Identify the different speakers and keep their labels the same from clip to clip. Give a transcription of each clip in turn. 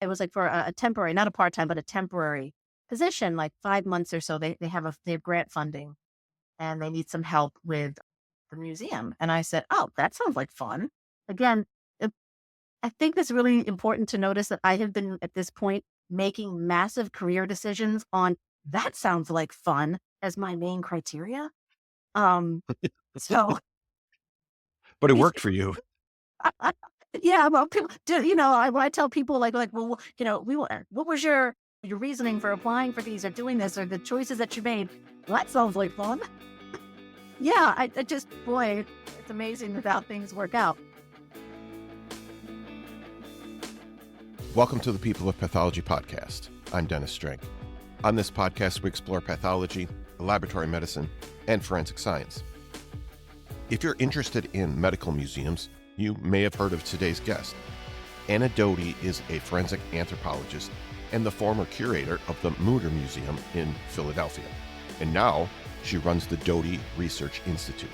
Speaker 1: it was like for a temporary, not a part-time, but a temporary position, like 5 months or so. They have grant funding and they need some help with the museum. And I said, oh, that sounds like fun. Again, it, I think it's really important to notice that I have been at this point making massive career decisions on that sounds like fun as my main criteria. Um, so
Speaker 2: But it worked for you.
Speaker 1: yeah, well, people do, when I tell people well, what was your reasoning for applying for these or doing this or the choices that you made? Well, that sounds like fun. Yeah, I just, boy, it's amazing how things work out.
Speaker 2: Welcome to the People of Pathology podcast. I'm Dennis Strang. On this podcast, we explore pathology, laboratory medicine, and forensic science. If you're interested in medical museums, you may have heard of today's guest. Anna Dhody is a forensic anthropologist and the former curator of the Mutter Museum in Philadelphia. And now she runs the Dhody Research Institute.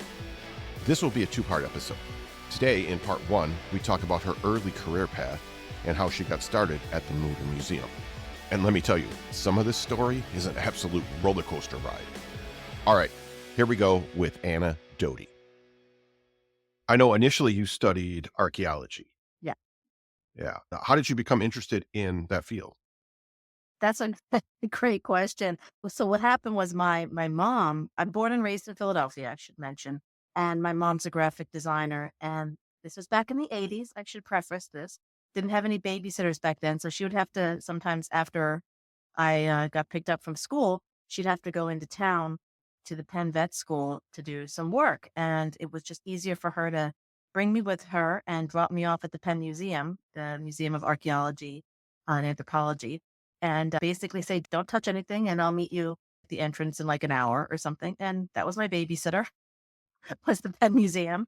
Speaker 2: This will be a two-part episode. Today, in part one, we talk about her early career path and how she got started at the Mutter Museum. And let me tell you, some of this story is an absolute roller coaster ride. All right, here we go with Anna Dhody. I know initially you studied archaeology.
Speaker 1: Yeah,
Speaker 2: Yeah. Now, how did you become interested in that field?
Speaker 1: that's a great question. So what happened was my mom, I'm born and raised in Philadelphia, I should mention, and my mom's a graphic designer. And this was back in the 80s. I should preface this. Didn't have any babysitters back then. So she would have to sometimes after I got picked up from school, she'd have to go into town to the Penn vet school to do some work. And it was just easier for her to bring me with her and drop me off at the Penn Museum, the Museum of Archaeology and Anthropology, and basically say, don't touch anything and I'll meet you at the entrance in like an hour or something. And that was my babysitter, was the Penn Museum.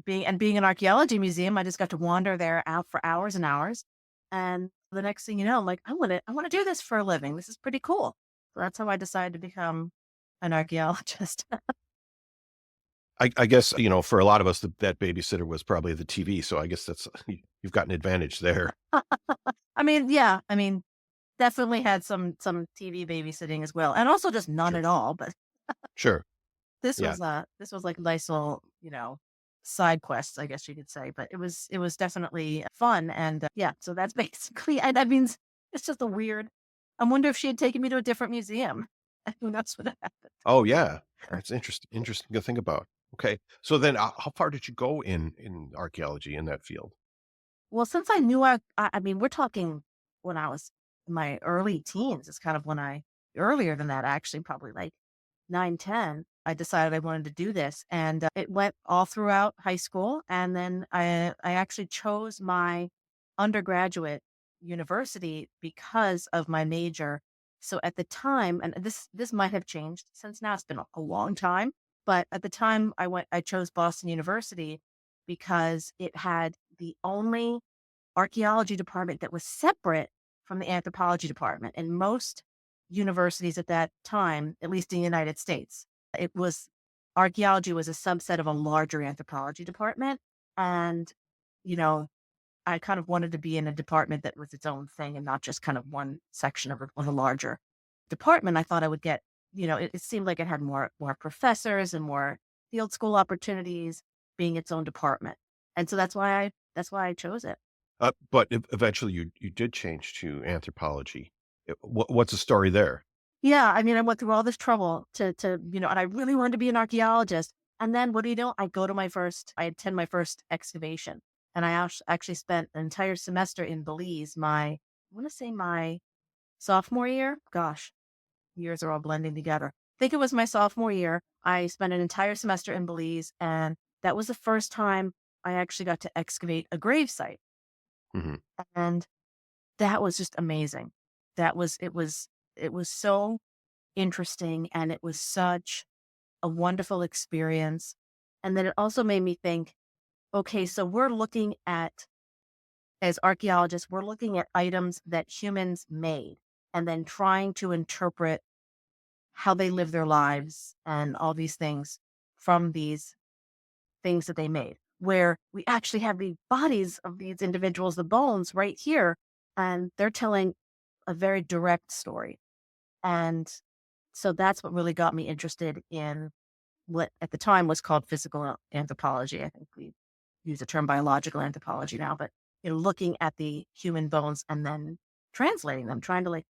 Speaker 1: Being an archaeology museum, I just got to wander there out for hours and hours. And the next thing you know, I'm like, I want to do this for a living. This is pretty cool. So that's how I decided to become an archaeologist.
Speaker 2: I guess, for a lot of us, that babysitter was probably the TV. So I guess you've got an advantage there.
Speaker 1: I mean, yeah, definitely had some TV babysitting as well, and also just none
Speaker 2: Sure.
Speaker 1: at all. But
Speaker 2: Sure.
Speaker 1: this
Speaker 2: Yeah.
Speaker 1: was this was like a nice little side quests, I guess you could say. But it was definitely fun, and yeah. So that's basically, and that means it's just a weird. I wonder if she had taken me to a different museum. Who knows what happened?
Speaker 2: Oh, yeah. That's interesting to think about. Okay. So then how far did you go in archaeology in that field?
Speaker 1: Well, since I knew we're talking when I was in my early teens. It's kind of when I earlier than that, actually, probably like 9, 10. I decided I wanted to do this, and it went all throughout high school. And then I actually chose my undergraduate university because of my major. So at the time, and this might have changed since now, it's been a long time, but at the time I chose Boston University because it had the only archaeology department that was separate from the anthropology department. And most universities at that time, at least in the United States, it was archaeology was a subset of a larger anthropology department. And, you know, I kind of wanted to be in a department that was its own thing and not just kind of one section of a larger department. I thought I would get, it seemed like it had more professors and more field school opportunities being its own department. And so that's why I chose it.
Speaker 2: But eventually you did change to anthropology. What's the story there?
Speaker 1: Yeah, I went through all this trouble and I really wanted to be an archaeologist. And then what do you know? I attend my first excavation. And I actually spent an entire semester in Belize, I want to say my sophomore year. Gosh, years are all blending together. I think it was my sophomore year. I spent an entire semester in Belize, and that was the first time I actually got to excavate a grave site.
Speaker 2: Mhm.
Speaker 1: And that was just amazing. It was so interesting, and it was such a wonderful experience. And then it also made me think, okay, so as archaeologists, we're looking at items that humans made and then trying to interpret how they live their lives and all these things from these things that they made, where we actually have the bodies of these individuals, the bones right here. and they're telling a very direct story. And so that's what really got me interested in what at the time was called physical anthropology. I think we use the term biological anthropology now, but looking at the human bones and then translating them, trying to like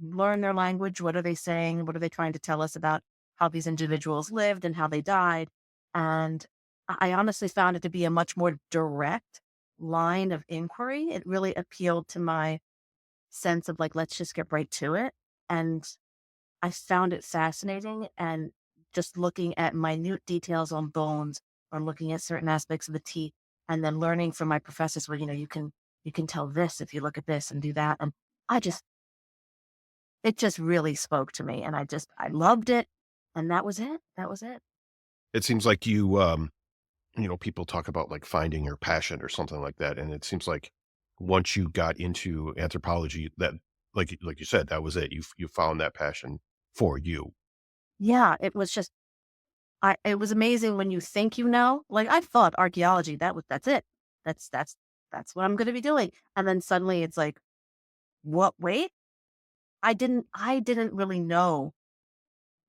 Speaker 1: learn their language. What are they saying? What are they trying to tell us about how these individuals lived and how they died? And I honestly found it to be a much more direct line of inquiry. It really appealed to my sense of like, let's just get right to it. And I found it fascinating, and just looking at minute details on bones or looking at certain aspects of the teeth and then learning from my professors where, you can tell this if you look at this and do that. And I just it just really spoke to me, and I loved it, and that was it. That was it.
Speaker 2: It seems like people talk about like finding your passion or something like that. And it seems like once you got into anthropology, that like you said, that was it. You found that passion for you.
Speaker 1: Yeah, it was just it was amazing when you think like I thought archaeology, that's it. That's what I'm gonna be doing. And then suddenly it's like, what wait? I didn't really know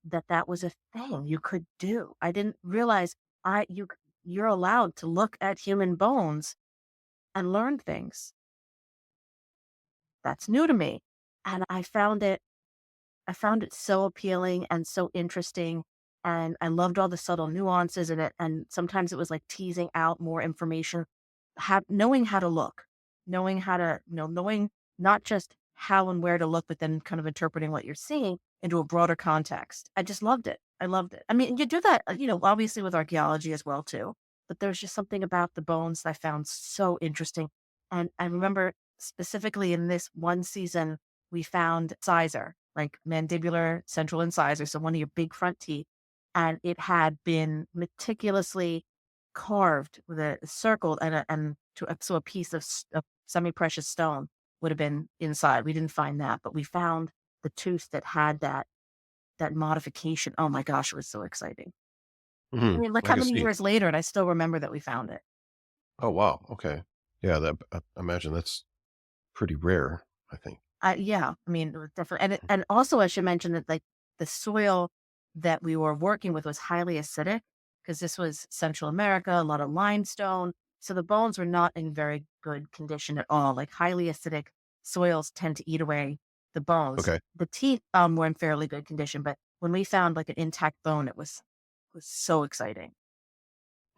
Speaker 1: that that was a thing you could do. I didn't realize you're allowed to look at human bones and learn things. That's new to me. And I found it so appealing and so interesting, and I loved all the subtle nuances in it, and sometimes it was like teasing out more information, knowing how to look, knowing how to, knowing not just how and where to look, but then kind of interpreting what you're seeing into a broader context. I just loved it. I loved it. I mean, you do that, obviously with archaeology as well too, but there's just something about the bones that I found so interesting. And I remember specifically in this one season, we found sizer, like mandibular central incisor, so one of your big front teeth, and it had been meticulously carved with a circled so a piece of semi-precious stone would have been inside. We didn't find that, but we found the tooth that had that modification. Oh my gosh, it was so exciting. I mean, look
Speaker 2: I
Speaker 1: how
Speaker 2: can
Speaker 1: many
Speaker 2: see.
Speaker 1: years later, and I still remember that we found it.
Speaker 2: Oh, wow. Okay. Yeah. I imagine that's pretty rare, I think.
Speaker 1: Yeah, I mean, it was different, and also I should mention that like the soil that we were working with was highly acidic because this was Central America, a lot of limestone, so the bones were not in very good condition at all. Like highly acidic soils tend to eat away the bones.
Speaker 2: Okay.
Speaker 1: The teeth were in fairly good condition, but when we found like an intact bone, it was so exciting.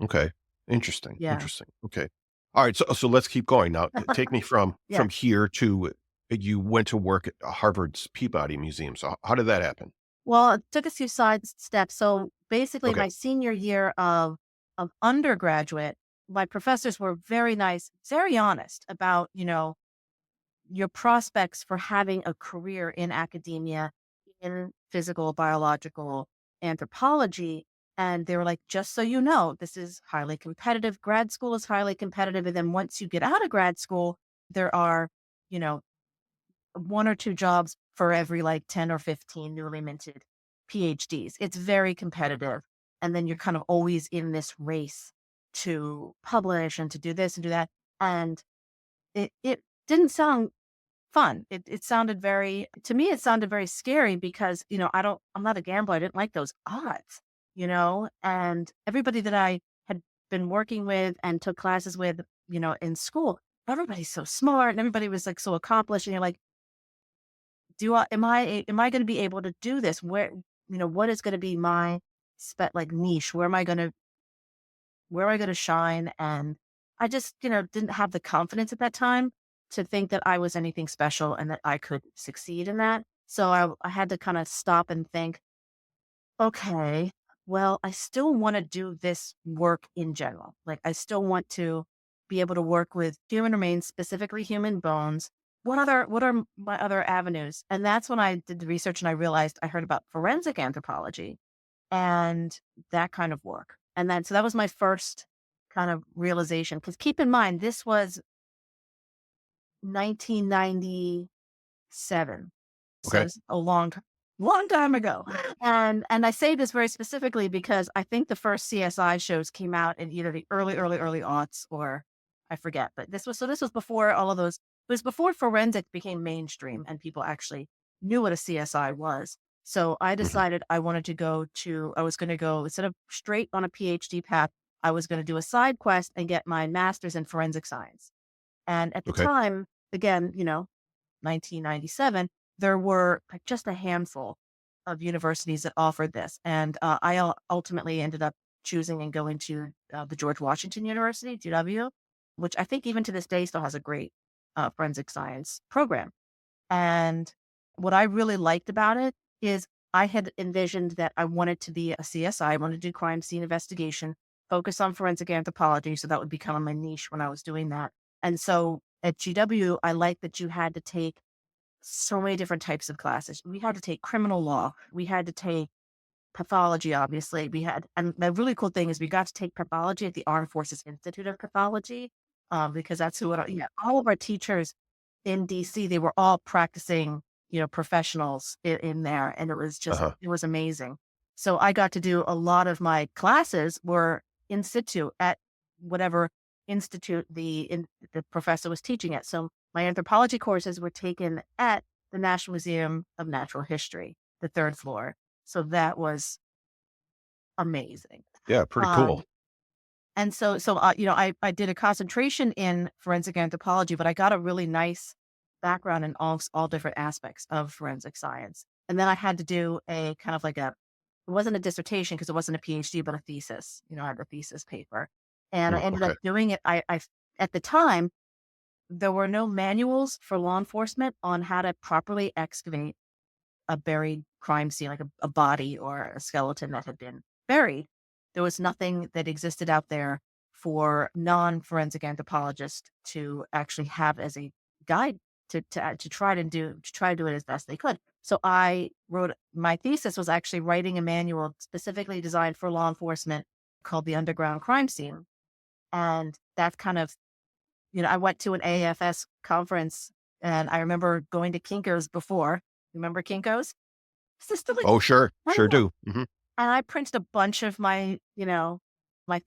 Speaker 2: Okay. Interesting.
Speaker 1: Yeah,
Speaker 2: Interesting. Okay. All right. So let's keep going now. Take me
Speaker 1: yeah.
Speaker 2: from here to you went to work at Harvard's Peabody Museum. So how did that happen?
Speaker 1: Well, it took a few side steps. So basically,
Speaker 2: Okay.
Speaker 1: my senior year of undergraduate, my professors were very nice, very honest about your prospects for having a career in academia in physical biological anthropology. And they were like, just so you know, this is highly competitive. Grad school is highly competitive. And then once you get out of grad school, there are, you know, one or two jobs for every like 10 or 15 newly minted PhDs. It's very competitive. And then you're kind of always in this race to publish and to do this and do that. And it didn't sound fun. It sounded to me, it sounded very scary because, I'm not a gambler. I didn't like those odds. And everybody that I had been working with and took classes with, in school, everybody's so smart and everybody was like so accomplished. And you're like, am I going to be able to do this? What is going to be my like niche? Where am I going to shine? And I just, didn't have the confidence at that time to think that I was anything special and that I could succeed in that. So I had to kind of stop and think, okay, well, I still want to do this work in general. Like, I still want to be able to work with human remains, specifically human bones. What are my other avenues? And that's when I did the research and I realized I heard about forensic anthropology and that kind of work. So that was my first kind of realization. Because keep in mind, this was 1997. So
Speaker 2: Okay.
Speaker 1: it's a long time ago. And I say this very specifically because I think the first CSI shows came out in either the early aughts or I forget. But this was before all of those was before forensic became mainstream and people actually knew what a CSI was. So I
Speaker 2: Hmm.
Speaker 1: decided I was going to go instead of straight on a PhD path, I was going to do a side quest and get my master's in forensic science. And at the
Speaker 2: Okay.
Speaker 1: time, again, 1997, there were like just a handful of universities that offered this. And ultimately ended up choosing and going to the George Washington University, GW, which I think even to this day still has a great forensic science program. And what I really liked about it is I had envisioned that I wanted to be a CSI. I wanted to do crime scene investigation, focus on forensic anthropology. So that would become my niche when I was doing that. And so at GW, I liked that you had to take so many different types of classes. We had to take criminal law. We had to take pathology, obviously. And the really cool thing is we got to take pathology at the Armed Forces Institute of Pathology, because that's all of our teachers in DC, they were all practicing, professionals in there. And
Speaker 2: Uh-huh.
Speaker 1: it was amazing. So I got to do a lot of my classes were in situ at whatever institute the professor was teaching at. So my anthropology courses were taken at the National Museum of Natural History, the third floor. So that was amazing.
Speaker 2: Yeah, pretty cool.
Speaker 1: Um, and I did a concentration in forensic anthropology, but I got a really nice background in all different aspects of forensic science. And then I had to do a kind of like it wasn't a dissertation because it wasn't a PhD, but a thesis. I had a thesis paper, and I ended up
Speaker 2: Okay.
Speaker 1: doing it. At the time there were no manuals for law enforcement on how to properly excavate a buried crime scene, like a body or a skeleton that had been buried. There was nothing that existed out there for non-forensic anthropologists to actually have as a guide to try to do it as best they could. So I wrote my thesis was actually writing a manual specifically designed for law enforcement called the Underground Crime Scene. And that kind of, I went to an AFS conference and I remember going to Kinko's before. Remember Kinko's? Is this still
Speaker 2: Oh, sure.
Speaker 1: I
Speaker 2: Sure
Speaker 1: don't know.
Speaker 2: do. Hmm.
Speaker 1: And I printed a bunch of my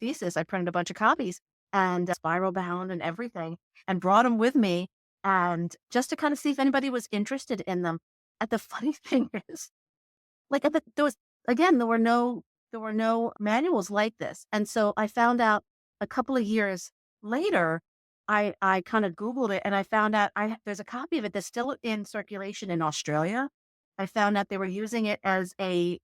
Speaker 1: thesis. I printed a bunch of copies and spiral bound and everything and brought them with me and just to kind of see if anybody was interested in them. And the funny thing is, like there was again, there were no manuals like this. And so I found out a couple of years later, I kind of Googled it and I found out there's a copy of it that's still in circulation in Australia. I found out they were using it as a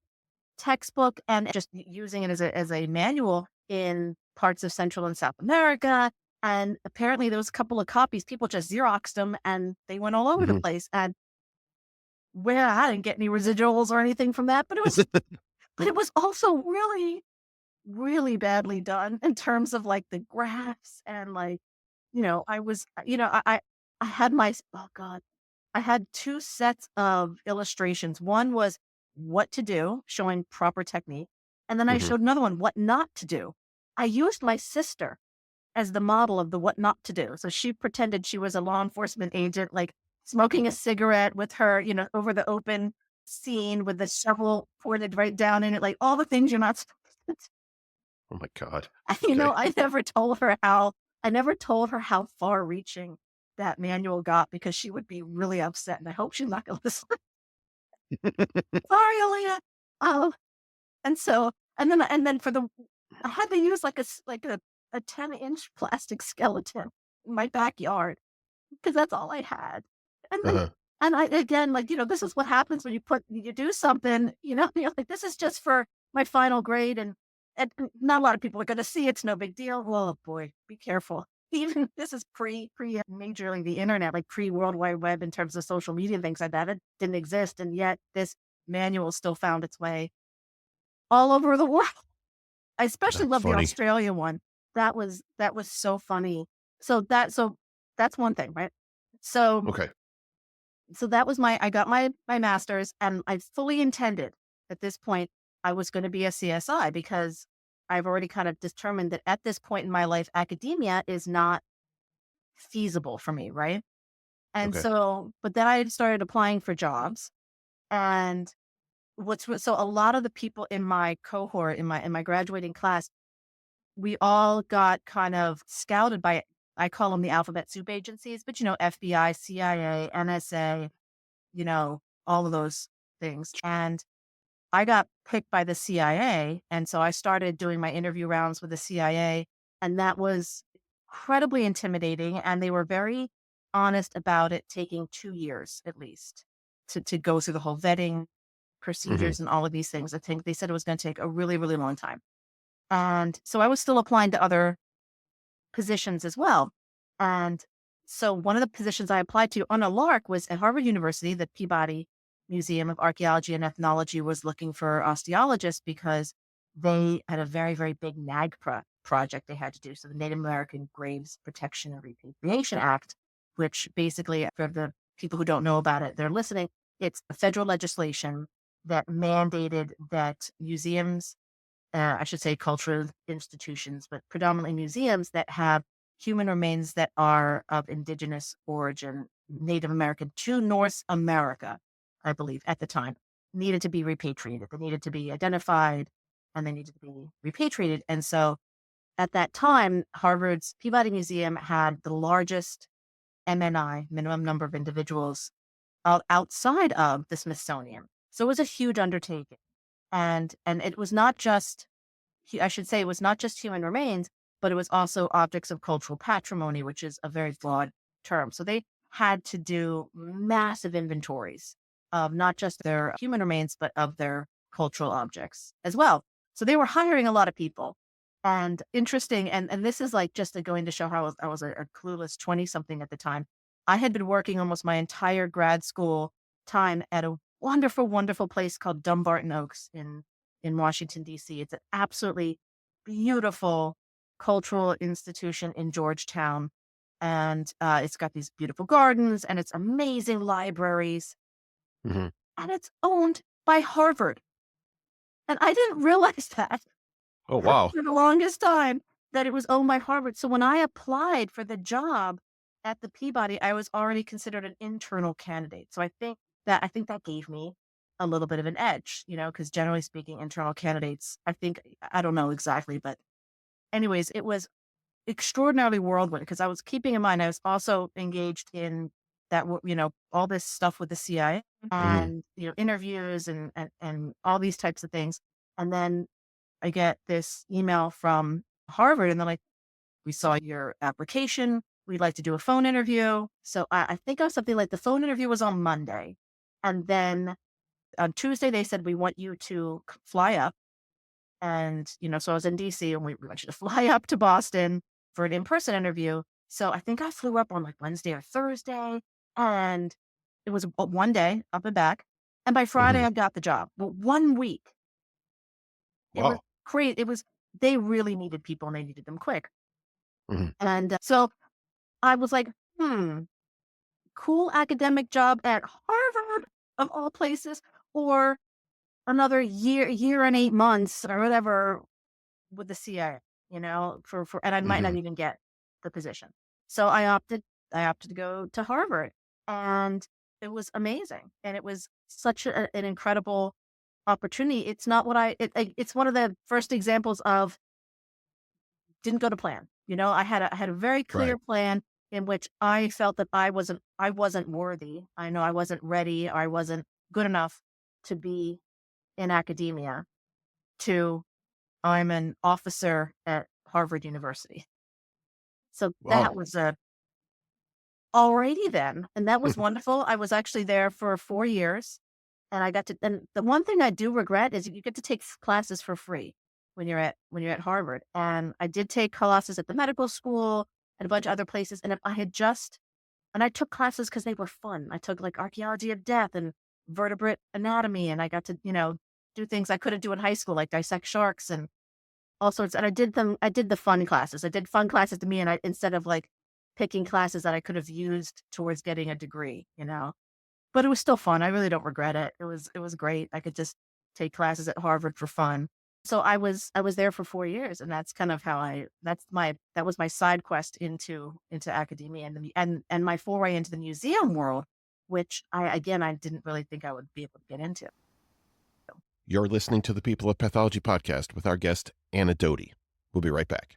Speaker 1: textbook and just using it as a manual in parts of Central and South America. And apparently there was a couple of copies. People just Xeroxed them and they went all over the
Speaker 2: Hmm.
Speaker 1: place. And well, I didn't get any residuals or anything from that, but it was also really, really badly done in terms of like the graphs and like, I was, I had oh God, I had two sets of illustrations. One was what to do, showing proper technique. And then I
Speaker 2: Hmm.
Speaker 1: showed another one, what not to do. I used my sister as the model of the what not to do. So she pretended she was a law enforcement agent, like smoking a cigarette with her, over the open scene with the shovel pointed right down in it, like all the things you're not supposed to.
Speaker 2: Oh my God.
Speaker 1: You know,
Speaker 2: Okay.
Speaker 1: I never told her how far reaching that manual got because she would be really upset. And I hope she's not going to listen. Sorry, Alina. Oh, and then I had to use like a 10-inch plastic skeleton in my backyard because that's all I had. And then,
Speaker 2: Uh-huh.
Speaker 1: and I, again, like, this is what happens when you do something, you're like, this is just for my final grade. And not a lot of people are going to see it's no big deal. Oh boy, be careful. Even this is pre majorly the internet, like pre World Wide Web in terms of social media and things like that. It didn't exist. And yet this manual still found its way all over the world. I especially
Speaker 2: That's
Speaker 1: love the
Speaker 2: funny.
Speaker 1: Australia one. That was so funny. So that's one thing, right? So
Speaker 2: Okay.
Speaker 1: so that was I got my master's and I fully intended at this point I was going to be a CSI because I've already kind of determined that at this point in my life, academia is not feasible for me, right? And
Speaker 2: Okay.
Speaker 1: so, but then I had started applying for jobs and so a lot of the people in my cohort in my graduating class we all got kind of scouted by I call them the alphabet soup agencies, but FBI, CIA, NSA, all of those things. And I got picked by the CIA. And so I started doing my interview rounds with the CIA. And that was incredibly intimidating. And they were very honest about it taking 2 years at least to go through the whole vetting
Speaker 2: Hmm.
Speaker 1: procedures and all of these things. I think they said it was going to take a really, really long time. And so I was still applying to other positions as well. And so one of the positions I applied to on a lark was at Harvard University. The Peabody Museum of Archaeology and Ethnology was looking for osteologists because they had a very, very big NAGPRA project they had to do. So the Native American Graves Protection and Repatriation Act, which basically, for the people who don't know about it, they're listening. It's a federal legislation that mandated that museums, I should say cultural institutions, but predominantly museums that have human remains that are of indigenous origin, Native American to North America, I believe at the time, needed to be repatriated. They needed to be identified and they needed to be repatriated. And so at that time, Harvard's Peabody Museum had the largest MNI, minimum number of individuals, outside of the Smithsonian. So it was a huge undertaking. And it was not just I should say it was not just human remains, but it was also objects of cultural patrimony, which is a very broad term. So they had to do massive inventories of not just their human remains, but of their cultural objects as well. So they were hiring a lot of people. And interesting, and this is like just going to show how I was a clueless 20 something at the time. I had been working almost my entire grad school time at a wonderful, wonderful place called Dumbarton Oaks in Washington, D.C. It's an absolutely beautiful cultural institution in Georgetown. And it's got these beautiful gardens and it's amazing libraries.
Speaker 2: Hmm.
Speaker 1: And it's owned by Harvard. And I didn't realize that
Speaker 2: Oh, wow.
Speaker 1: for the longest time that it was owned by Harvard. So when I applied for the job at the Peabody, I was already considered an internal candidate. So I think that gave me a little bit of an edge, because generally speaking, internal candidates, I don't know exactly, but anyways, it was extraordinarily whirlwind because I was keeping in mind I was also engaged in all this stuff with the CIA
Speaker 2: Hmm.
Speaker 1: and interviews and all these types of things. And then I get this email from Harvard and they're like, we saw your application. We'd like to do a phone interview. So I think of something like the phone interview was on Monday. And then on Tuesday, they said, we want you to fly up. And, so I was in DC and we want you to fly up to Boston for an in-person interview. So I think I flew up on like Wednesday or Thursday and it was one day up and back. And by Friday,
Speaker 2: Hmm.
Speaker 1: I got the job. Well, 1 week. It was
Speaker 2: Wow.
Speaker 1: crazy. They really needed people and they needed them quick.
Speaker 2: Hmm.
Speaker 1: And so I was like, cool academic job at Harvard of all places, or another year and 8 months or whatever with the CIA, and I might not
Speaker 2: Hmm.
Speaker 1: even get the position. So I opted to go to Harvard and it was amazing. And it was such an incredible opportunity. It's not what it's one of the first examples of didn't go to plan. I had a very
Speaker 2: Right.
Speaker 1: clear plan in which I felt that I wasn't worthy. I know I wasn't ready or I wasn't good enough to be in academia to I'm an officer at Harvard University. So that
Speaker 2: Wow.
Speaker 1: was a alrighty then. And that was wonderful. I was actually there for 4 years and and the one thing I do regret is you get to take classes for free when you're at Harvard. And I did take classes at the medical school and a bunch of other places. And if I had just and I took classes because they were fun. I took like archaeology of death and vertebrate anatomy, and I got to, do things I couldn't do in high school, like dissect sharks and all sorts. And I did the fun classes. I did fun classes to me, and instead of like picking classes that I could have used towards getting a degree. But it was still fun. I really don't regret it. It was great. I could just take classes at Harvard for fun. So I was there for 4 years, and that's kind of how that was my side quest into academia and my foray into the museum world, which I didn't really think I would be able to get into.
Speaker 2: You're listening to the People of Pathology podcast with our guest, Anna Dhody. We'll be right back.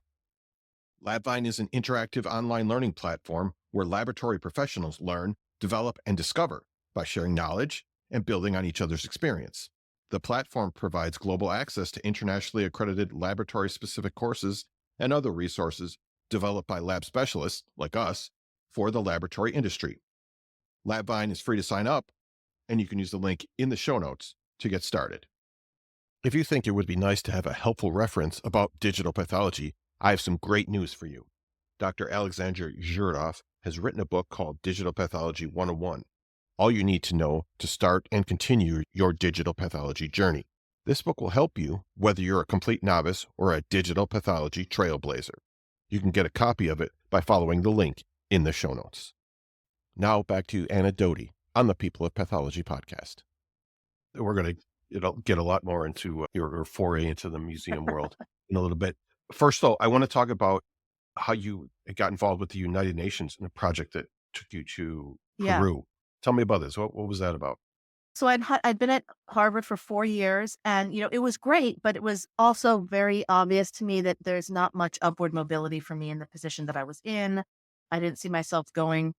Speaker 2: LabVine is an interactive online learning platform where laboratory professionals learn, develop, and discover by sharing knowledge and building on each other's experience. The platform provides global access to internationally accredited laboratory specific courses and other resources developed by lab specialists like us for the laboratory industry. LabVine is free to sign up, and you can use the link in the show notes to get started. If you think it would be nice to have a helpful reference about digital pathology, I have some great news for you. Dr. Alexander Zhurov has written a book called Digital Pathology 101. All you need to know to start and continue your digital pathology journey. This book will help you whether you're a complete novice or a digital pathology trailblazer. You can get a copy of it by following the link in the show notes. Now back to Anna Dhody on the People of Pathology podcast. We're going to get a lot more into your foray into the museum world in a little bit. First, though, I want to talk about how you got involved with the United Nations in a project that took you to
Speaker 1: Yeah.
Speaker 2: Peru. Tell me about this. What was that about?
Speaker 1: So I'd been at Harvard for 4 years, and it was great, but it was also very obvious to me that there's not much upward mobility for me in the position that I was in. I didn't see myself going,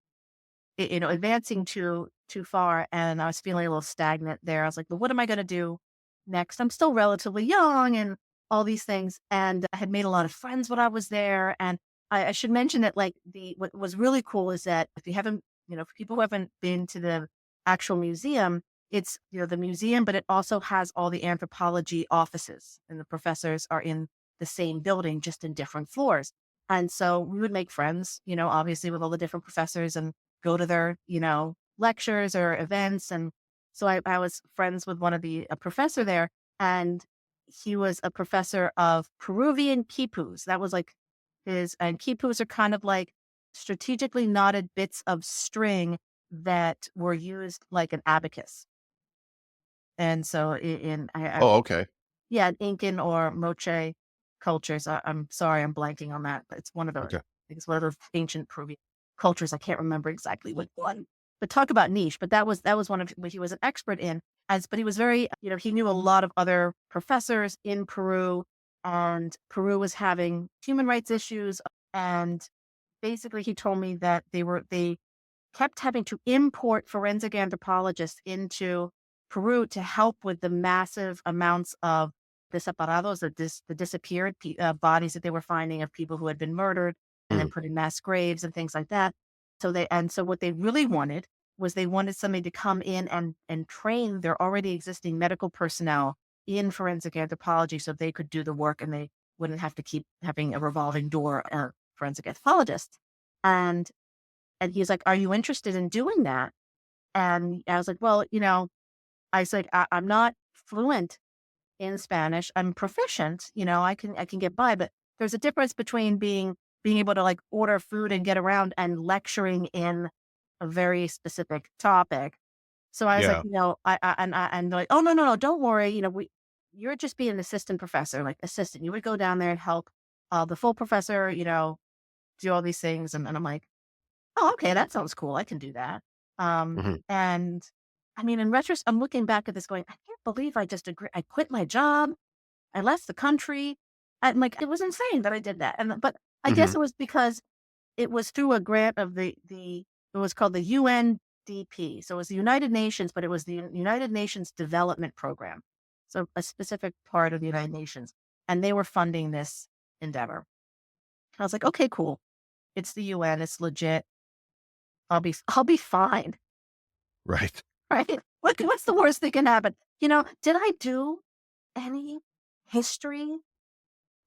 Speaker 1: advancing too far, and I was feeling a little stagnant there. I was like, well, what am I going to do next? I'm still relatively young and all these things, and I had made a lot of friends when I was there. And I should mention that, like, what was really cool is that if you haven't, for people who haven't been to the actual museum, it's the museum, but it also has all the anthropology offices, and the professors are in the same building, just in different floors. And so we would make friends, obviously, with all the different professors, and go to their, lectures or events. And so I was friends with one of a professor there, and he was a professor of Peruvian quipus. That was like and quipus are kind of like strategically knotted bits of string that were used like an abacus. And so
Speaker 2: Oh, okay.
Speaker 1: yeah, in Incan or Moche cultures. I'm sorry, I'm blanking on that, but it's one of the, I
Speaker 2: Okay.
Speaker 1: think it's one of the ancient Peruvian cultures. I can't remember exactly what one. But talk about niche. But that was one of what he was an expert in. But he was very, he knew a lot of other professors in Peru, and Peru was having human rights issues. And basically, he told me that they kept having to import forensic anthropologists into Peru to help with the massive amounts of desaparados, the disappeared bodies that they were finding of people who had been murdered and then
Speaker 2: Mm,
Speaker 1: put in mass graves and things like that. So what they really wanted was they wanted somebody to come in and train their already existing medical personnel in forensic anthropology, so they could do the work and they wouldn't have to keep having a revolving door of forensic anthropologists. And and he's like, "Are you interested in doing that?" And I was like, "Well, I said, I'm not fluent in Spanish. I'm proficient. I can get by, but there's a difference between being able to, like, order food and get around, and lecturing in a very specific topic." So I was like,
Speaker 2: yeah.
Speaker 1: and they're like, "Oh, no, no, no, don't worry. You're just being an assistant professor, like assistant. You would go down there and help the full professor, do all these things." And I'm like, "Oh, okay, that sounds cool. I can do that."
Speaker 2: Hmm.
Speaker 1: And I mean, in retros I'm looking back at this going, "I can't believe I just agree I quit my job. I left the country." I'm like, it was insane that I did that. But I
Speaker 2: Hmm.
Speaker 1: guess it was because it was through a grant of it was called the UNDP. So it was the United Nations, but it was the United Nations Development Program. So a specific part of the United Nations. And they were funding this endeavor. I was like, "Okay, cool. It's the UN. It's legit. I'll be fine."
Speaker 2: Right.
Speaker 1: Right? What's the worst that can happen? Did I do any history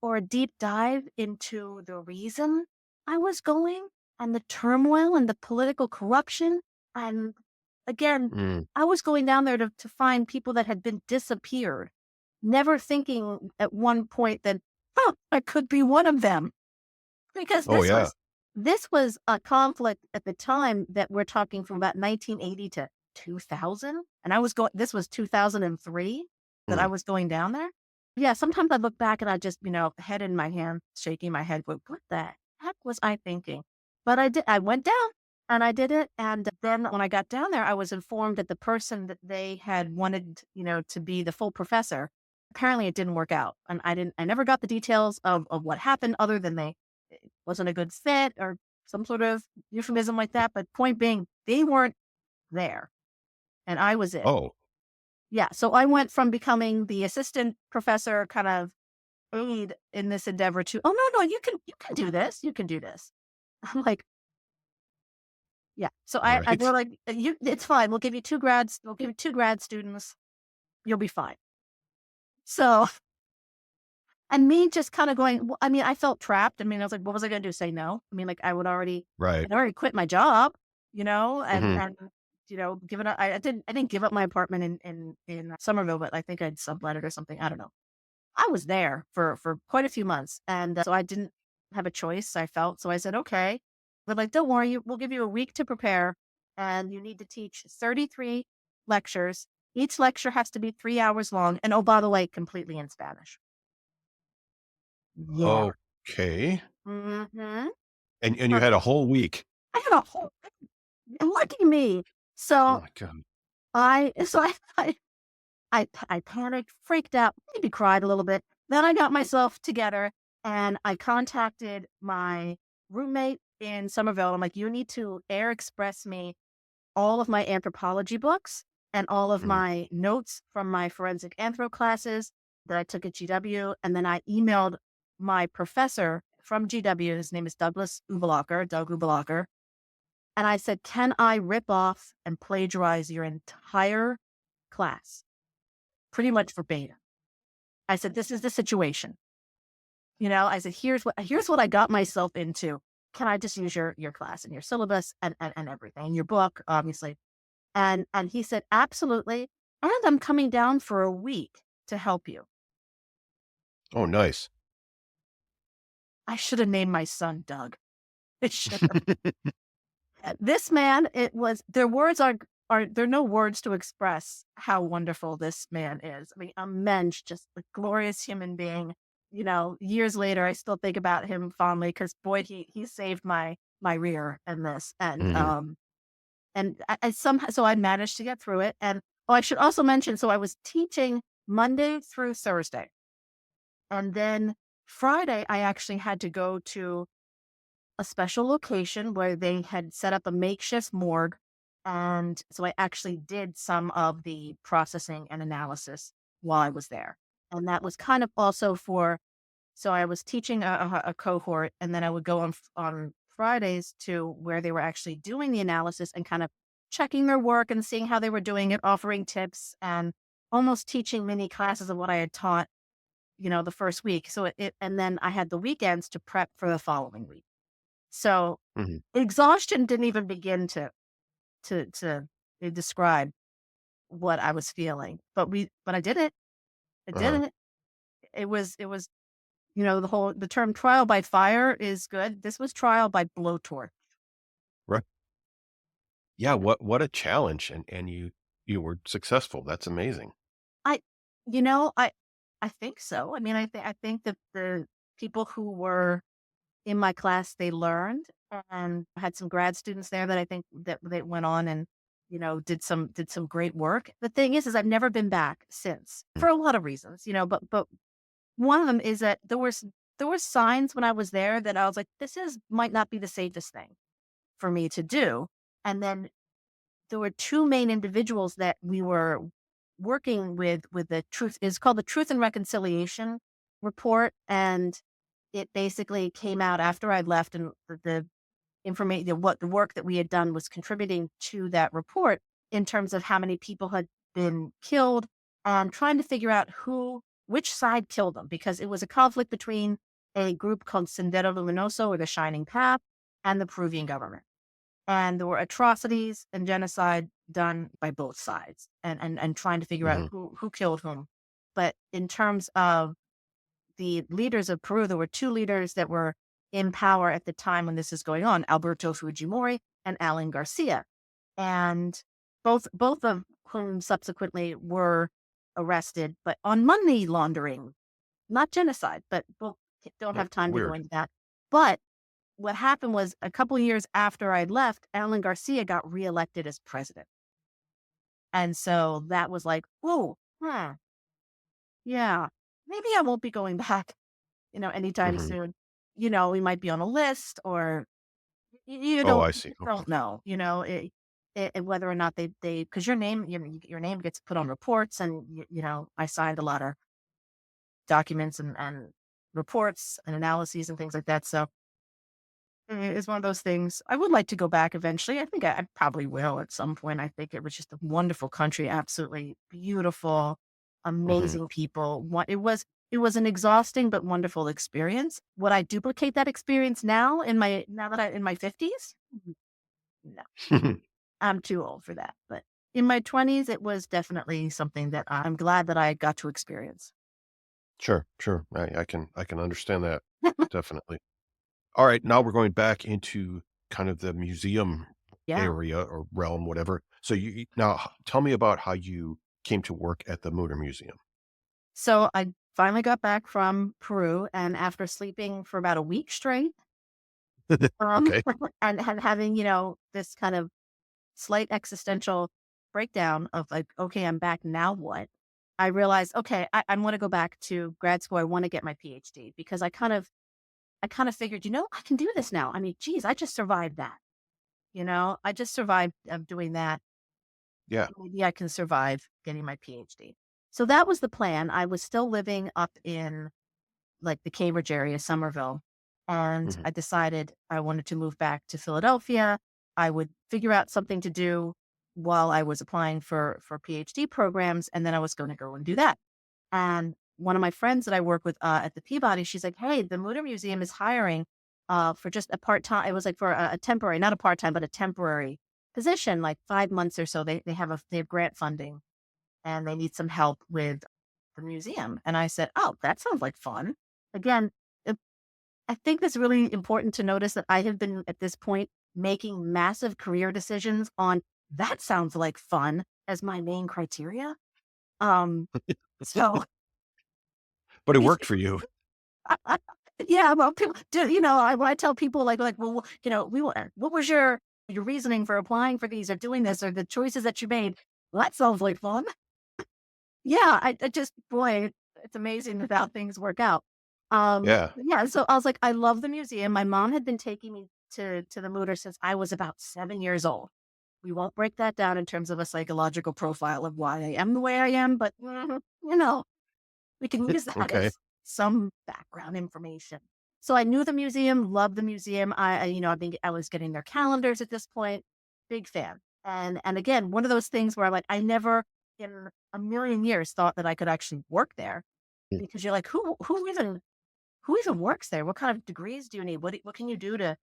Speaker 1: or a deep dive into the reason I was going, and the turmoil and the political corruption? And again,
Speaker 2: Mm.
Speaker 1: I was going down there to find people that had been disappeared, never thinking at one point that, oh, I could be one of them. Because
Speaker 2: Oh, yeah.
Speaker 1: this was a conflict at the time that we're talking from about 1980 to 2000, and I was going this was 2003 that I
Speaker 2: Mm.
Speaker 1: was going down there. Yeah, sometimes I look back and I just, head in my hand, shaking my head, going, "What the heck was I thinking?" But I went down and I did it, and then when I got down there, I was informed that the person that they had wanted, to be the full professor, apparently it didn't work out, and I never got the details of what happened, other than wasn't a good fit or some sort of euphemism like that. But point being, they weren't there and I was it.
Speaker 2: Oh,
Speaker 1: Yeah. So I went from becoming the assistant professor kind of aid in this endeavor to, oh no, no, you can do this. You can do this. I'm like, yeah. So
Speaker 2: all
Speaker 1: I
Speaker 2: right.
Speaker 1: we're like, you it's fine. We'll give you two grad students. You'll be fine. So and me just kind of going, I mean, I felt trapped. I mean, I was like, what was I gonna do? Say no? I mean, like
Speaker 2: Right.
Speaker 1: I'd already quit my job,
Speaker 2: Hmm.
Speaker 1: and given up I didn't give up my apartment in Somerville, but I think I'd sublet it or something. I don't know. I was there for quite a few months, and so I didn't have a choice. I felt so I said, okay. But like, don't worry, we'll give you a week to prepare, and you need to teach 33 lectures. Each lecture has to be 3 hours long, and oh, by the way, completely in Spanish. Yeah.
Speaker 2: Okay.
Speaker 1: Mhm.
Speaker 2: And you
Speaker 1: For
Speaker 2: had a whole week.
Speaker 1: I had a whole lucky me.
Speaker 2: Oh
Speaker 1: So
Speaker 2: my God.
Speaker 1: so I panicked, freaked out, maybe cried a little bit. Then I got myself together and I contacted my roommate in Somerville. I'm like, you need to air express me all of my anthropology books and all of
Speaker 2: Mhm.
Speaker 1: my notes from my forensic anthro classes that I took at GW. And then I emailed my professor from GW. His name is Doug Ubalacher. And I said, can I rip off and plagiarize your entire class? Pretty much verbatim. I said, this is the situation. I said, here's what I got myself into. Can I just use your class and your syllabus and everything, your book, obviously. And he said, absolutely. And I'm coming down for a week to help you.
Speaker 2: Oh, nice.
Speaker 1: I should have named my son Doug. I should have. This man, it was their words are there are no words to express how wonderful this man is. I mean, a mensch, just a glorious human being. Years later, I still think about him fondly because boy, he saved my rear in this.
Speaker 2: Mhm.
Speaker 1: And I somehow so I managed to get through it. And oh, I should also mention, so I was teaching Monday through Thursday. And then Friday, I actually had to go to a special location where they had set up a makeshift morgue. And so I actually did some of the processing and analysis while I was there. And that was kind of also so I was teaching a cohort, and then I would go on Fridays to where they were actually doing the analysis and kind of checking their work and seeing how they were doing it, offering tips and almost teaching mini classes of what I had taught, the first week. So and then I had the weekends to prep for the following week. So
Speaker 2: Mhm.
Speaker 1: exhaustion didn't even begin to describe what I was feeling, but I did it. I did
Speaker 2: Uh-huh.
Speaker 1: it. It was the term trial by fire is good. This was trial by blowtorch.
Speaker 2: Right. Yeah, what a challenge, and you were successful. That's amazing.
Speaker 1: I, you know, I think so. I mean, I think that the people who were in my class, they learned, and I had some grad students there that I think that they went on and did some great work. The thing is I've never been back since
Speaker 2: Mm.
Speaker 1: for a lot of reasons, but one of them is that there were signs when I was there that I was like, this is might not be the safest thing for me to do. And then there were two main individuals that we were working with the truth is called the Truth and Reconciliation report. And it basically came out after I left, and the information, what the work that we had done was contributing to that report in terms of how many people had been killed and trying to figure out which side killed them, because it was a conflict between a group called Sendero Luminoso, or the Shining Path, and the Peruvian government. And there were atrocities and genocide done by both sides, and trying to figure out
Speaker 2: Mhm.
Speaker 1: who killed whom. But in terms of the leaders of Peru, there were two leaders that were in power at the time when this is going on: Alberto Fujimori and Alan Garcia. And both of whom subsequently were arrested, but on money laundering, not genocide. But we'll don't have time to go
Speaker 2: Weird.
Speaker 1: into that. But what happened was, a couple years after I left, Alan Garcia got reelected as president. And so that was like, "Whoa, yeah, maybe I won't be going back, anytime
Speaker 2: Mhm.
Speaker 1: soon." we might be on a list or
Speaker 2: Oh, I see.
Speaker 1: you
Speaker 2: Okay.
Speaker 1: don't know, whether or not because your name gets put on reports and, I signed a lot of documents and reports and analyses and things like that. So it's one of those things. I would like to go back eventually. I think I probably will at some point. I think it was just a wonderful country, absolutely beautiful,
Speaker 2: Hmm.
Speaker 1: amazing people. It was an exhausting but wonderful experience. Would I duplicate that experience now that I'm in my 50s? No, I'm too old for that. But in my 20s, it was definitely something that I'm glad that I got to experience.
Speaker 2: Sure, sure. I can understand that, definitely. All right, now we're going back into kind of the museum
Speaker 1: Yeah.
Speaker 2: area or realm, whatever. So now tell me about how you came to work at the Mutter Museum.
Speaker 1: So I finally got back from Peru, and after sleeping for about a week straight,
Speaker 2: Okay.
Speaker 1: and having, this kind of slight existential breakdown of like, okay, I'm back. Now what? I realized, okay, I want to go back to grad school. I want to get my PhD because I kind of figured, I can do this now. I mean, geez, I just survived that. I just survived doing that.
Speaker 2: Yeah.
Speaker 1: Maybe I can survive getting my PhD. So that was the plan. I was still living up in like the Cambridge area, Somerville. And
Speaker 2: Mhm.
Speaker 1: I decided I wanted to move back to Philadelphia. I would figure out something to do while I was applying for PhD programs, and then I was going to go and do that. And one of my friends that I work with at the Peabody, she's like, "Hey, the Mutter Museum is hiring for just a part time. It was like for a temporary, not a part time, but a temporary position, like 5 months or so. They have grant funding, and they need some help with the museum." And I said, "Oh, that sounds like fun." Again, uh, I think it's really important to notice that I have been at this point making massive career decisions on that sounds like fun as my main criteria. So
Speaker 2: But it worked for
Speaker 1: basically,
Speaker 2: you.
Speaker 1: yeah, well, people do, when I tell people like, well, what was your reasoning for applying for these or doing this or the choices that you made? Well, that sounds like fun. Yeah, I just boy, it's amazing how things work out.
Speaker 2: Yeah.
Speaker 1: Yeah, so I was like, I love the museum. My mom had been taking me to the Mutter since I was about 7 years old. We won't break that down in terms of a psychological profile of why I am the way I am, but we can use that
Speaker 2: Okay.
Speaker 1: as some background information. So I knew the museum, loved the museum. I was getting their calendars at this point, big fan. And again, one of those things where I'm like, I never in a million years thought that I could actually work there
Speaker 2: Mm.
Speaker 1: because you're like, who even works there? What kind of degrees do you need? What can you do to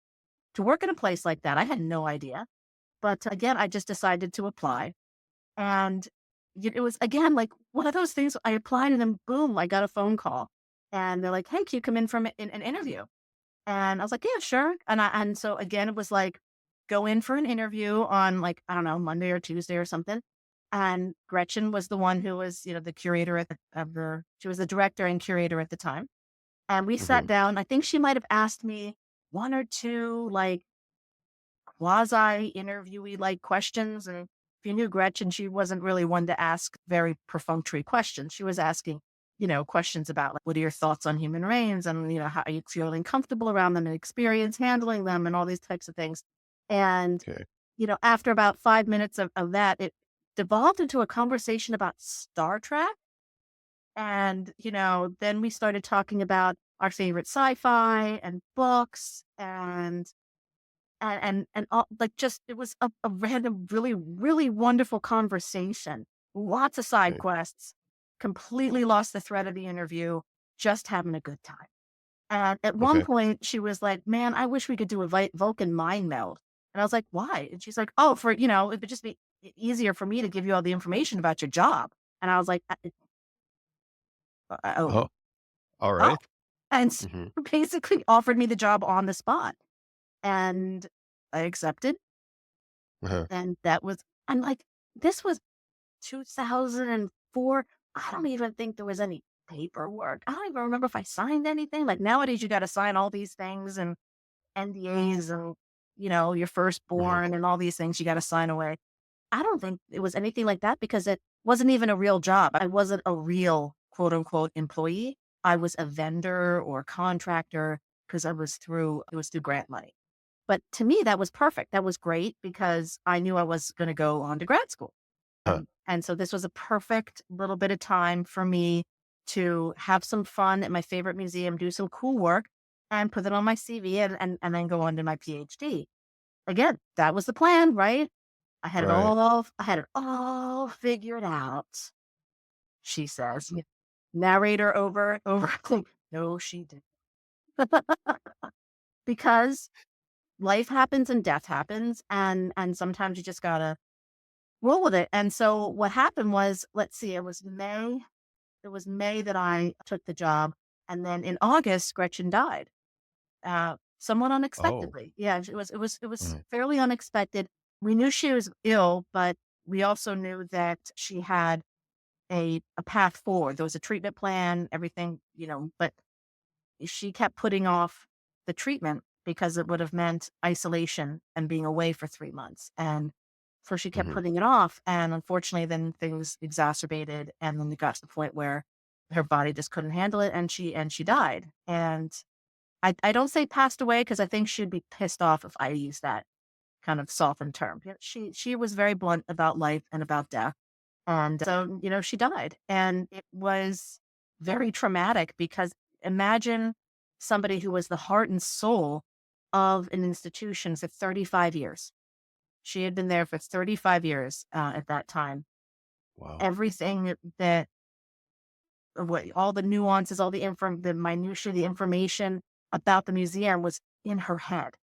Speaker 1: work in a place like that? I had no idea. But again, I just decided to apply. And it was again like one of those things I applied and then boom, I got a phone call. And they're like, "Hey, can you come in for an interview?" And I was like, "Yeah, sure." And so again, it was like go in for an interview on like, I don't know, Monday or Tuesday or something. And Gretchen was the one who was, the curator she was the director and curator at the time. And we sat
Speaker 2: Mhm.
Speaker 1: down. I think she might have asked me one or two like quasi interviewee like questions. And if you knew Gretchen, she wasn't really one to ask very perfunctory questions. She was asking, questions about like, what are your thoughts on human remains? And, how are you feeling comfortable around them and experience handling them and all these types of things. And,
Speaker 2: Okay.
Speaker 1: after about 5 minutes of that, it devolved into a conversation about Star Trek. And, then we started talking about our favorite sci-fi and books and all like, just it was a random, really, really wonderful conversation. Lots of side
Speaker 2: Okay.
Speaker 1: quests. Completely lost the thread of the interview, just having a good time. And at one
Speaker 2: Okay.
Speaker 1: point, she was like, "Man, I wish we could do a Vulcan mind meld." And I was like, "Why?" And she's like, "Oh, it would just be easier for me to give you all the information about your job." And I was like, "Oh,
Speaker 2: Oh, all
Speaker 1: oh."
Speaker 2: right.
Speaker 1: And
Speaker 2: Mhm.
Speaker 1: basically offered me the job on the spot. And I accepted.
Speaker 2: Uh-huh.
Speaker 1: And I'm like, this was 2004. I don't even think there was any paperwork. I don't even remember if I signed anything. Like nowadays, you got to sign all these things and NDAs and, your
Speaker 2: Mhm.
Speaker 1: firstborn and all these things you got to sign away. I don't think it was anything like that because it wasn't even a real job. I wasn't a real quote unquote employee. I was a vendor or contractor because it was through grant money. But to me, that was perfect. That was great because I knew I was going to go on to grad school.
Speaker 2: Huh.
Speaker 1: And so this was a perfect little bit of time for me to have some fun at my favorite museum, do some cool work, and put it on my CV and then go on to my PhD. Again, that was the plan, right?
Speaker 2: Right.
Speaker 1: I had it all figured out, she says. Narrator over. I think, no, she didn't. Because life happens and death happens, and sometimes you just gotta roll with it. And so what happened was, let's see, it was May. It was May that I took the job, and then in August, Gretchen died, somewhat
Speaker 2: Oh.
Speaker 1: unexpectedly. Yeah, it was
Speaker 2: Mm.
Speaker 1: fairly unexpected. We knew she was ill, but we also knew that she had a path forward. There was a treatment plan, everything, but she kept putting off the treatment because it would have meant isolation and being away for 3 months. And so she kept
Speaker 2: Mhm.
Speaker 1: putting it off. And unfortunately, then things exacerbated. And then it got to the point where her body just couldn't handle it and she died. And I don't say passed away because I think she'd be pissed off if I use that kind of softened term. Yeah, she was very blunt about life and about death. And so, she died. And it was very traumatic because imagine somebody who was the heart and soul of an institution for 35 years. She had been there for 35 years at that time.
Speaker 2: Wow.
Speaker 1: Everything that, all the nuances, all the minutia, the information about the museum was in her head.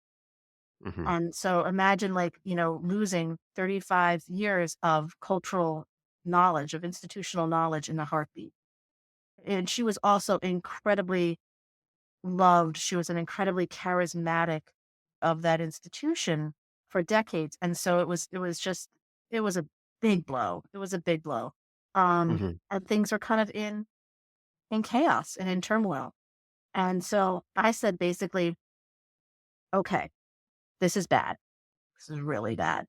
Speaker 2: Mhm.
Speaker 1: And so imagine like, losing 35 years of cultural knowledge, of institutional knowledge in a heartbeat. And she was also incredibly loved. She was an incredibly charismatic of that institution for decades. And so it was a big blow. It was a big blow.
Speaker 2: Mhm.
Speaker 1: And things are kind of in chaos and in turmoil. And so I said basically, okay, this is bad. This is really bad.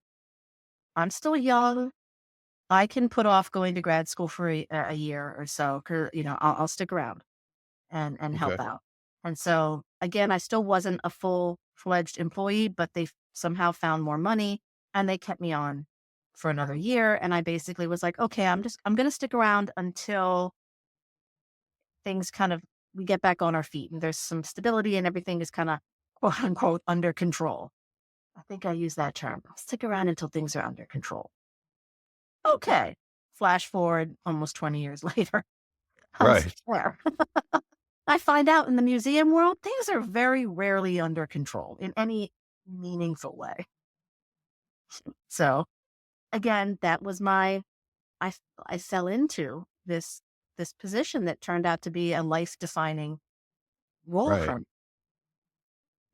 Speaker 1: I'm still young. I can put off going to grad school for a year or so. 'Cause, I'll stick around and
Speaker 2: Okay.
Speaker 1: help out. And so again, I still wasn't a full-fledged employee, but they somehow found more money and they kept me on for another year. And I basically was like, okay, I'm going to stick around until things kind of, we get back on our feet and there's some stability and everything is kind of quote unquote under control. I think I use that term. I'll stick around until things are under control. Okay. Flash forward almost 20 years later. I'm still
Speaker 2: Right.
Speaker 1: there. I find out in the museum world, things are very rarely under control in any meaningful way. So again, that was I, f- I fell into this position that turned out to be a life defining role
Speaker 2: Right.
Speaker 1: for me.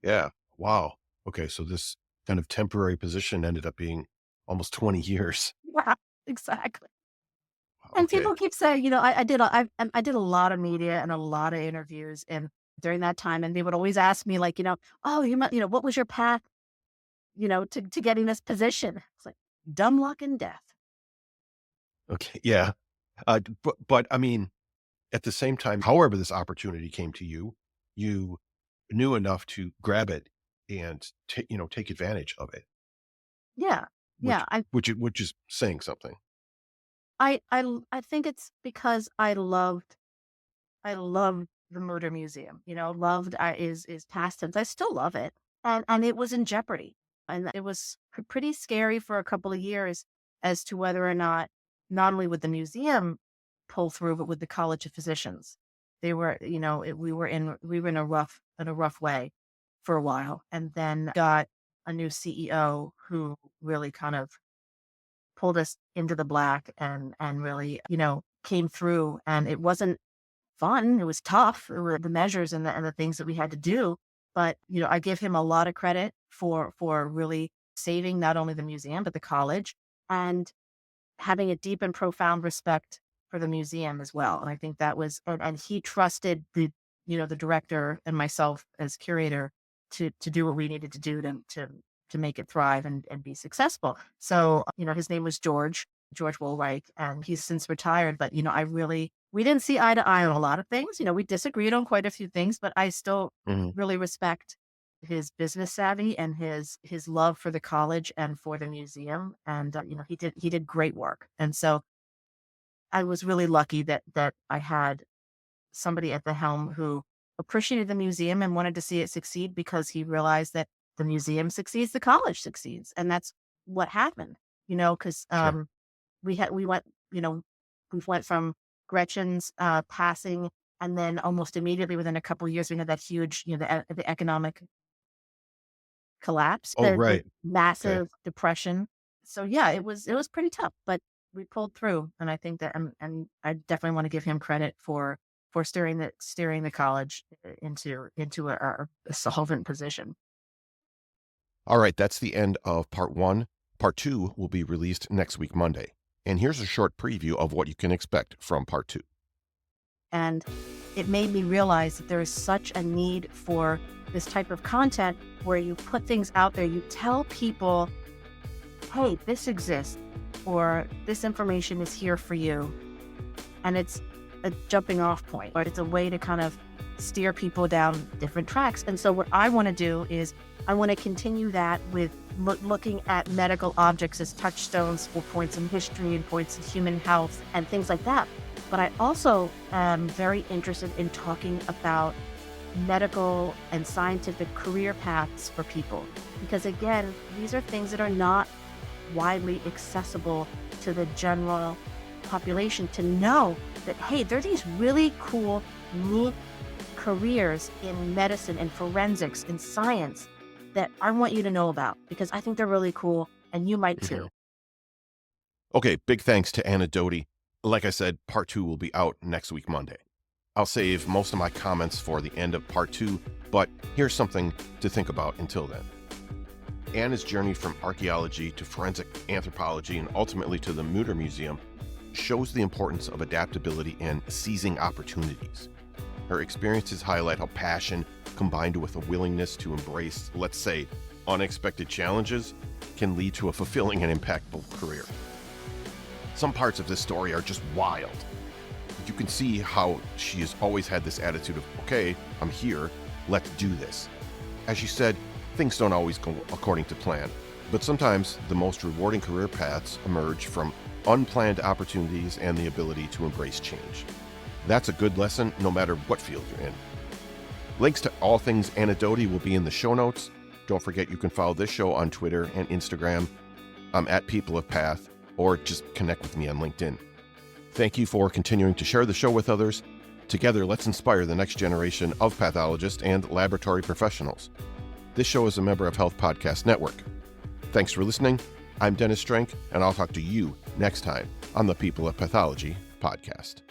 Speaker 2: Yeah. Wow. Okay, so this kind of temporary position ended up being almost 20 years.
Speaker 1: Yeah, exactly. And
Speaker 2: Okay.
Speaker 1: people keep saying, I did a lot of media and a lot of interviews and during that time, and they would always ask me like, oh, what was your path, to getting this position? It's like dumb luck and death.
Speaker 2: Okay. Yeah. But I mean, at the same time, however this opportunity came to you, you knew enough to grab it and take advantage of it,
Speaker 1: Yeah.
Speaker 2: which
Speaker 1: Yeah.
Speaker 2: which is saying something.
Speaker 1: I think it's because I loved the murder museum, loved is past tense. I still love it. And it was in jeopardy. And it was pretty scary for a couple of years as to whether or not only would the museum pull through, but with the College of Physicians. They were, we were in a rough way for a while. And then got a new CEO who really kind of pulled us into the black and really, came through. And it wasn't fun. It was tough. It were the measures and the things that we had to do. But, I give him a lot of credit for really saving not only the museum, but the college and having a deep and profound respect for the museum as well. And I think that was, and he trusted the director and myself as curator to do what we needed to do to make it thrive and be successful. So, his name was George Woolreich, and he's since retired. But, I really we didn't see eye to eye on a lot of things. We disagreed on quite a few things, but I still
Speaker 2: Hmm.
Speaker 1: really respect his business savvy and his love for the college and for the museum. And he did great work. And so I was really lucky that I had somebody at the helm who appreciated the museum and wanted to see it succeed because he realized that the museum succeeds, the college succeeds, and that's what happened. Because
Speaker 2: Sure.
Speaker 1: we went, you know, we went from Gretchen's passing, and then almost immediately within a couple of years, we had that huge, the economic collapse,
Speaker 2: Oh,
Speaker 1: the
Speaker 2: right. Okay.
Speaker 1: massive depression. So yeah, it was pretty tough, but we pulled through, and I think that, and I definitely want to give him credit for steering the college into a solvent position.
Speaker 2: All right, that's the end of part one. Part two will be released next week, Monday. And here's a short preview of what you can expect from part two.
Speaker 1: And it made me realize that there is such a need for this type of content where you put things out there, you tell people, hey, this exists, or this information is here for you. And it's a jumping off point, or it's a way to kind of steer people down different tracks. And so what I want to do is I want to continue that with looking at medical objects as touchstones for points in history and points in human health and things like that. But I also am very interested in talking about medical and scientific career paths for people. Because again, these are things that are not widely accessible to the general population to know that, hey, there are these really cool, neat careers in medicine and forensics and science that I want you to know about because I think they're really cool and you might
Speaker 2: Mhm.
Speaker 1: too.
Speaker 2: Okay, big thanks to Anna Dhody. Like I said, part two will be out next week, Monday. I'll save most of my comments for the end of part two, but here's something to think about until then. Anna's journey from archaeology to forensic anthropology and ultimately to the Mutter Museum shows the importance of adaptability and seizing opportunities. Her experiences highlight how passion, combined with a willingness to embrace, let's say, unexpected challenges, can lead to a fulfilling and impactful career. Some parts of this story are just wild. You can see how she has always had this attitude of, okay, I'm here, let's do this. As she said, things don't always go according to plan, but sometimes the most rewarding career paths emerge from unplanned opportunities and the ability to embrace change. That's a good lesson no matter what field you're in. Links to all things Anna Dhody will be in the show notes. Don't forget you can follow this show on Twitter and Instagram. I'm at People of Path, or just connect with me on LinkedIn. Thank you for continuing to share the show with others. Together, let's inspire the next generation of pathologists and laboratory professionals. This show is a member of Health Podcast Network. Thanks for listening. I'm Dennis Strank, and I'll talk to you next time on the People of Pathology podcast.